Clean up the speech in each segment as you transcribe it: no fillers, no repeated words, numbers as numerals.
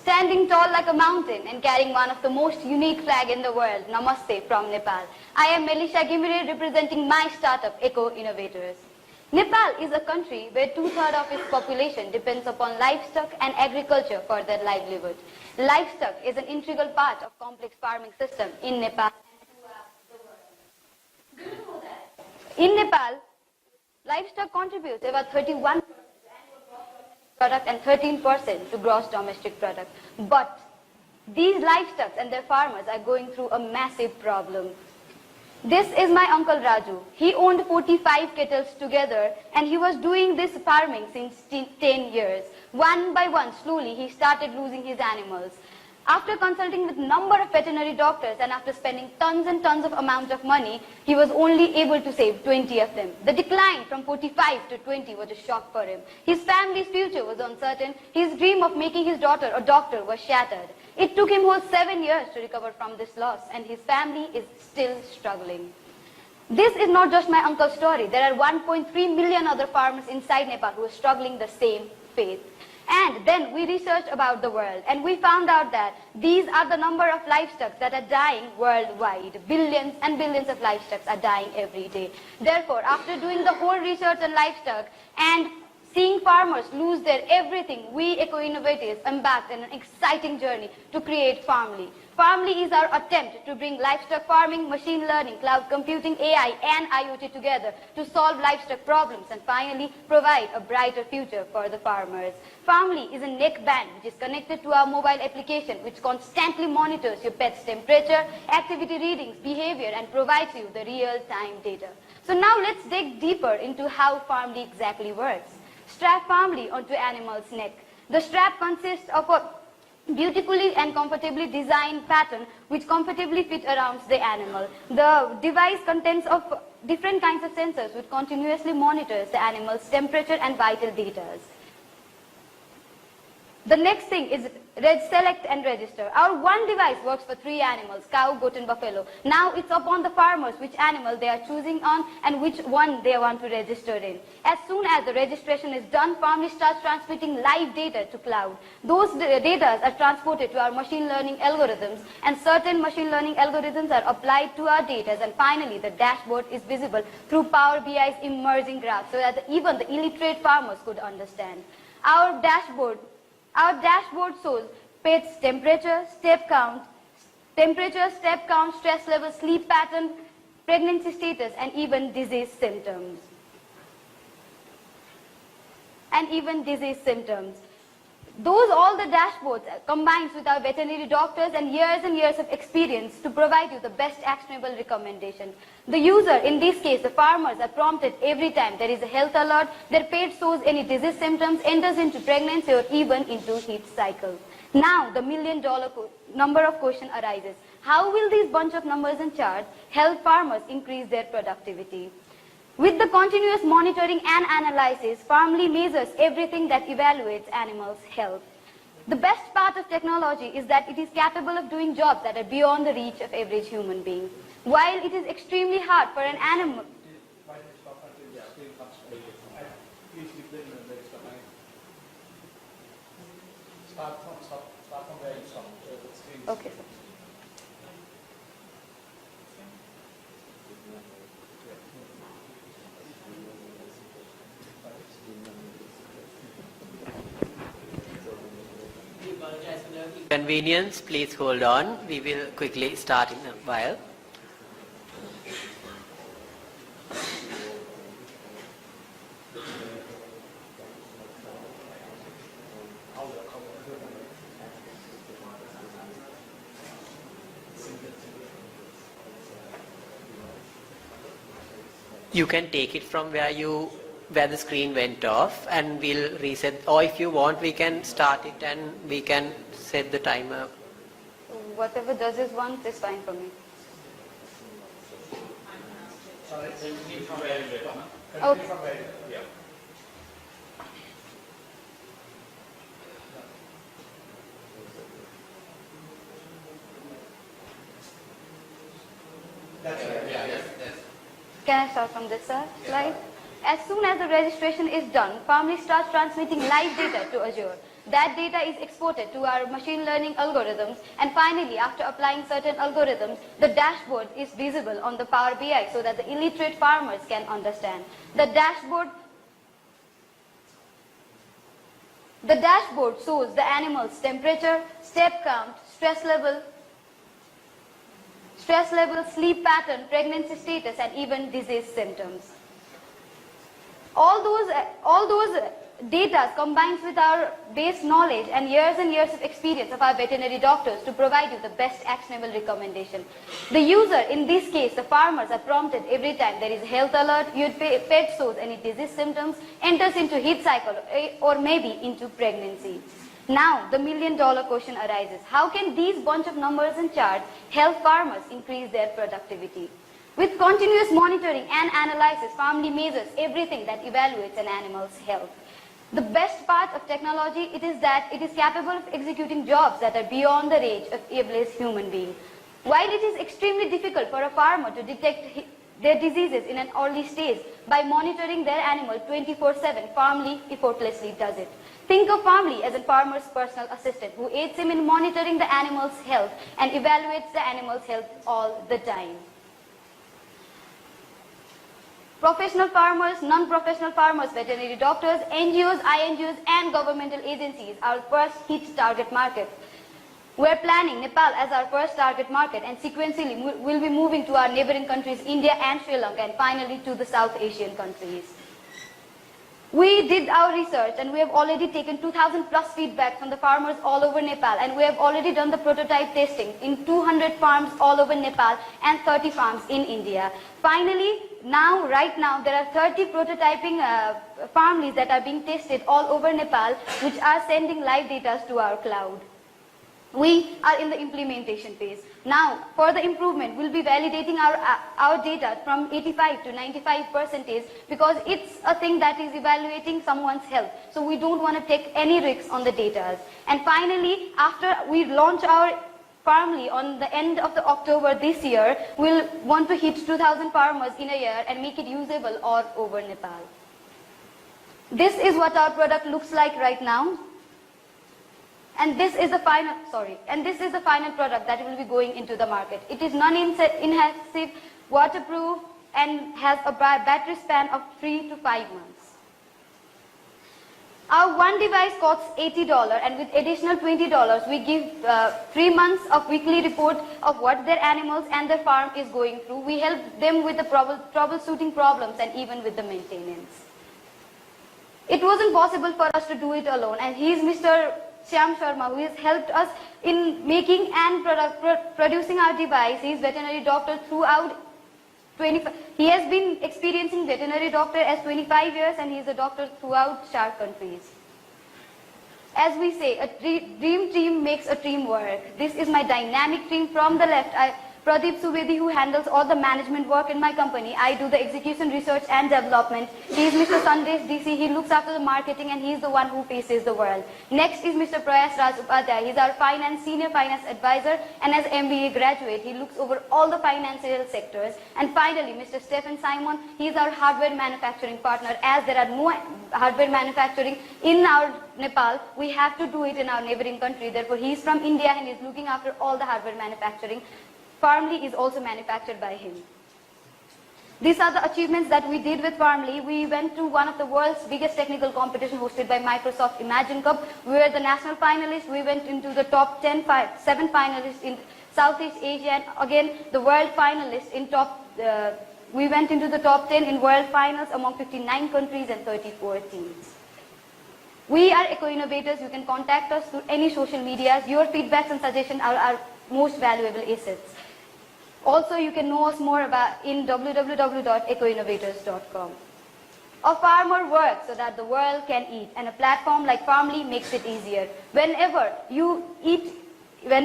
Standing tall like a mountain and carrying one of the most unique flag in the world, Namaste from Nepal. I am Melisha Gimire representing my startup, Eco Innovators. Nepal is a country where 2/3 of its population depends upon livestock and agriculture for their livelihood. Livestock is an integral part of complex farming system in Nepal and throughout the world. Do you know that? In Nepal, livestock contributes about 31% to annual gross domestic product and 13% to gross domestic product. But these livestock and their farmers are going through a massive problem. This is my uncle Raju. He owned 45 kettles together and he was doing this farming since 10 years. One by one, slowly, he started losing his animals. After consulting with number of veterinary doctors and after spending tons and tons of amount of money, he was only able to save 20 of them. The decline from 45 to 20 was a shock for him. His family's future was uncertain. His dream of making his daughter a doctor was shattered. It took him whole 7 years to recover from this loss, and his family is still struggling. This is not just my uncle's story. There are 1.3 million other farmers inside Nepal who are struggling the same fate. And then we researched about the world, and we found out that these are the number of livestock that are dying worldwide. Billions and billions of livestock are dying every day. Therefore, after doing the whole research on livestock and seeing farmers lose their everything, we eco-innovators embarked on an exciting journey to create FarmLi. FarmLi is our attempt to bring livestock farming, machine learning, cloud computing, AI and IoT together to solve livestock problems and finally provide a brighter future for the farmers. FarmLi is a neckband which is connected to our mobile application which constantly monitors your pet's temperature, activity readings, behavior and provides you the real-time data. So now let's dig deeper into how FarmLi exactly works. Strap FarmLi onto animal's neck. The strap consists of a beautifully and comfortably designed pattern which comfortably fit around the animal. The device contains of different kinds of sensors which continuously monitors the animal's temperature and vital data. The next thing is select and register. Our one device works for 3 animals, cow, goat and buffalo. Now it's upon the farmers which animal they are choosing on and which one they want to register in. As soon as the registration is done, FarmLi starts transmitting live data to cloud. Those data are transported to our machine learning algorithms and certain machine learning algorithms are applied to our data and finally the dashboard is visible through Power BI's emerging graph so that even the illiterate farmers could understand. Our dashboard shows pet's temperature, step count, stress level, sleep pattern, pregnancy status, and even disease symptoms. All the dashboards combines with our veterinary doctors and years of experience to provide you the best actionable recommendation. The user, in this case the farmers, are prompted every time there is a health alert, their pet shows any disease symptoms, enters into pregnancy or even into heat cycle. Now the million-dollar number of question arises. How will these bunch of numbers and charts help farmers increase their productivity? With the continuous monitoring and analysis, FarmLi measures everything that evaluates animals' health. The best part of technology is that it is capable of doing jobs that are beyond the reach of average human being. While it is extremely hard for an animal... Okay, sir. Convenience, please hold on. We will quickly start in a while. You can take it from where the screen went off and we'll reset, or if you want we can start it and we can set the timer. Whatever does is one is fine for me. Okay. Can I start from this slide? As soon as the registration is done, FarmLi starts transmitting live data to Azure. That data is exported to our machine learning algorithms, and finally, after applying certain algorithms, the dashboard is visible on the Power BI so that the illiterate farmers can understand. The dashboard shows the animal's temperature, step count, stress level, sleep pattern, pregnancy status, and even disease symptoms. All those data combines with our base knowledge and years of experience of our veterinary doctors to provide you the best actionable recommendation. The user, in this case, the farmers, are prompted every time there is a health alert, your pet shows any disease symptoms, enters into heat cycle, or maybe into pregnancy. Now, the million-dollar question arises. How can these bunch of numbers and charts help farmers increase their productivity? With continuous monitoring and analysis, FarmLi measures everything that evaluates an animal's health. The best part of technology is that it is capable of executing jobs that are beyond the range of ablest human beings. While it is extremely difficult for a farmer to detect their diseases in an early stage by monitoring their animal 24/7, FarmLi effortlessly does it. Think of FarmLi as a farmer's personal assistant who aids him in monitoring the animal's health and evaluates the animal's health all the time. Professional farmers, non-professional farmers, veterinary doctors, NGOs, INGOs, and governmental agencies are our first hit target market. We're planning Nepal as our first target market, and sequentially we'll be moving to our neighboring countries, India and Sri Lanka, and finally to the South Asian countries. We did our research, and we have already taken 2,000 plus feedback from the farmers all over Nepal, and we have already done the prototype testing in 200 farms all over Nepal and 30 farms in India. Finally, right now, there are 30 prototyping FarmLis that are being tested all over Nepal, which are sending live data to our cloud. We are in the implementation phase. Now, for the improvement, we'll be validating our data from 85 to 95% because it's a thing that is evaluating someone's health. So we don't want to take any risks on the data. And finally, after we launch our FarmLi on the end of October this year, we'll want to hit 2,000 farmers in a year and make it usable all over Nepal. This is what our product looks like right now. And this is the final product that will be going into the market. It is non-invasive, waterproof, and has a battery span of 3 to 5 months. Our one device costs $80, and with additional $20, we give 3 months of weekly report of what their animals and their farm is going through. We help them with the troubleshooting problems and even with the maintenance. It wasn't possible for us to do it alone, and he is Mr. Shyam Sharma, who has helped us in making and producing our device. He is veterinary doctor throughout 25. He has been experiencing veterinary doctor as 25 years, and he is a doctor throughout SHARC countries. As we say, a dream team makes a team work. This is my dynamic team. From the left, Pradeep Subedi, who handles all the management work in my company. I do the execution, research and development. He is Mr. Sandesh DC. He looks after the marketing, and he is the one who faces the world. Next is Mr. Prayas Raj Upadhyay. He is our senior finance advisor, and as MBA graduate, he looks over all the financial sectors. And finally, Mr. Stephen Simon. He is our hardware manufacturing partner. As there are no hardware manufacturing in our Nepal, we have to do it in our neighboring country. Therefore, he is from India and is looking after all the hardware manufacturing. FarmLi is also manufactured by him. These are the achievements that we did with FarmLi. We went to one of the world's biggest technical competition hosted by Microsoft, Imagine Cup. We were the national finalists. We went into the top 7 finalists in Southeast Asia, and again the world finalists in we went into the top 10 in world finals among 59 countries and 34 teams. We are eco-innovators. You can contact us through any social medias. Your feedbacks and suggestions are our most valuable assets. Also, you can know us more in www.ecoinnovators.com. A farmer works so that the world can eat, and a platform like FarmLi makes it easier. Whenever you eat,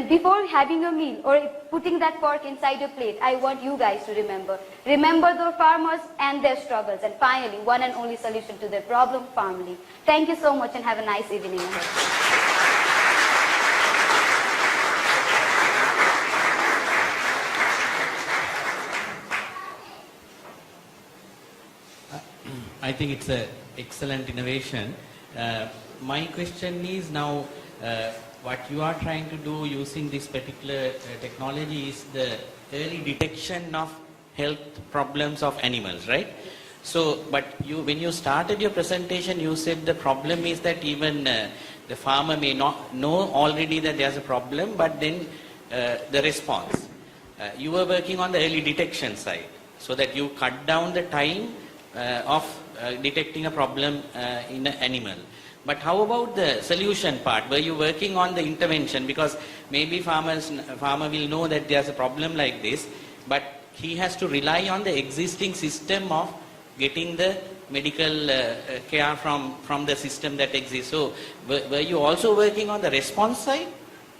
before having a meal or putting that fork inside your plate, I want you guys to remember the farmers and their struggles, and finally, one and only solution to their problem, FarmLi. Thank you so much, and have a nice evening ahead. I think it's an excellent innovation. my question is now, what you are trying to do using this particular technology is the early detection of health problems of animals, right? So, but when you started your presentation, you said the problem is that even the farmer may not know already that there's a problem, but then the response. You were working on the early detection side, so that you cut down the time of detecting a problem in an animal. But how about the solution part? Were you working on the intervention? Because maybe farmer will know that there's a problem like this, but he has to rely on the existing system of getting the medical care from the system that exists. So were you also working on the response side?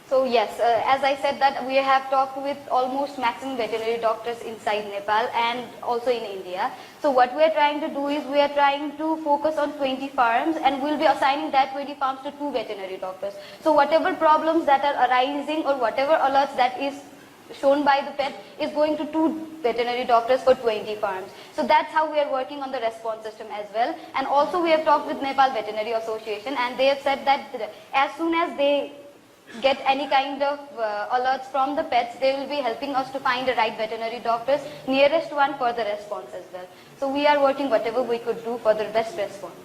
So yes, as I said that we have talked with almost maximum veterinary doctors inside Nepal and also in India. So what we are trying to do is we are trying to focus on 20 farms and we'll be assigning that 20 farms to 2 veterinary doctors. So whatever problems that are arising or whatever alerts that is shown by the pet is going to 2 veterinary doctors for 20 farms. So that's how we are working on the response system as well. And also we have talked with Nepal Veterinary Association and they have said that as soon as they get any kind of alerts from the pets, they will be helping us to find the right veterinary doctors, nearest one for the response as well. So we are working whatever we could do for the best response.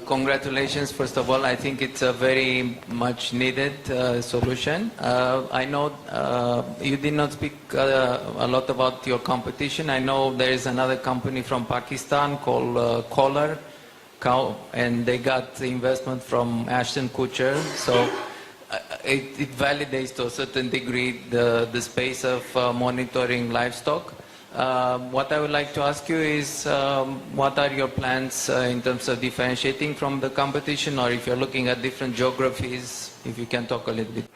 Congratulations, first of all. I think it's a very much needed solution. I know you did not speak a lot about your competition. I know there is another company from Pakistan called Collar, and they got the investment from Ashton Kutcher. So it validates to a certain degree the space of monitoring livestock. What I would like to ask you is, what are your plans in terms of differentiating from the competition, or if you're looking at different geographies, if you can talk a little bit.